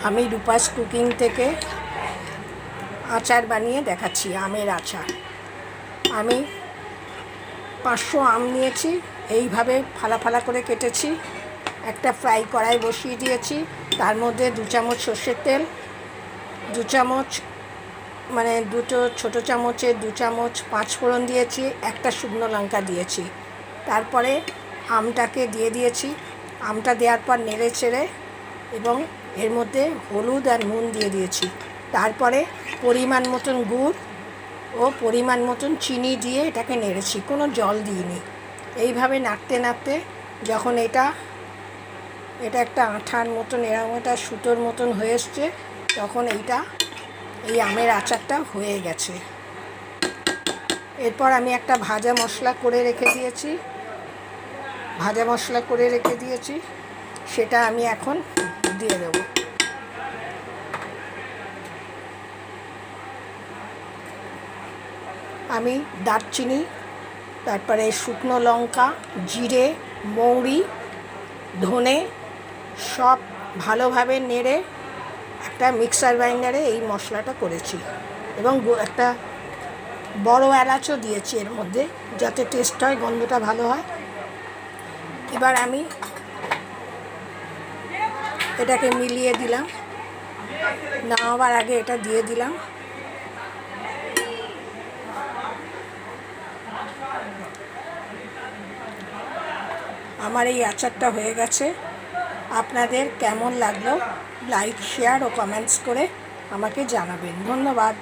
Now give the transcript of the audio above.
আমি রূপাস কুকিং থেকে আচার বানিয়ে দেখাচ্ছি, আমের আচার। আমি 500 আম নিয়েছি, এইভাবে ফালা ফালা করে কেটেছি। একটা ফ্রাই কড়াই বসিয়ে দিয়েছি, তার মধ্যে 2 চামচ সর্ষের তেল, 2 চামচ মানে দুটো ছোটো চামচে 2 চামচ 5 ফোড়ন দিয়েছি, একটা শুকনো লঙ্কা দিয়েছি। তারপরে আমটাকে দিয়ে দিয়েছি। আমটা দেওয়ার পর নেড়ে চেড়ে এবং এর মধ্যে হলুদ আর নুন দিয়ে দিয়েছি। তারপরে পরিমাণ মতন গুড় ও পরিমাণ মতন চিনি দিয়ে এটাকে নেড়েছি, কোনো জল দিইনি। এইভাবে নাড়তে নাড়তে যখন এটা একটা আঠার মতন এরকম একটা সুতোর মতন হয়ে এসছে, তখন এই আমের আচারটা হয়ে গেছে। এরপর আমি একটা ভাজা মশলা করে রেখে দিয়েছি, সেটা আমি এখন দিয়ে দেব। আমি দারচিনি, তারপরে শুকনো লঙ্কা, জিরে, মৌরি, ধনে সব ভালোভাবে নেড়ে একটা মিক্সার গ্রাইন্ডারে এই মশলাটা করেছি এবং একটা বড় এলাচও দিয়েছি এর মধ্যে, যাতে টেস্ট হয়, গন্ধটা ভালো হয়। এবার আমি এটাকে মিলিয়ে দিলাম, নামাবার আগে এটা দিয়ে দিলাম। আমার এই আচারটা হয়ে গেছে। আপনাদের কেমন লাগলো লাইক, শেয়ার ও কমেন্টস করে আমাকে জানাবেন। ধন্যবাদ।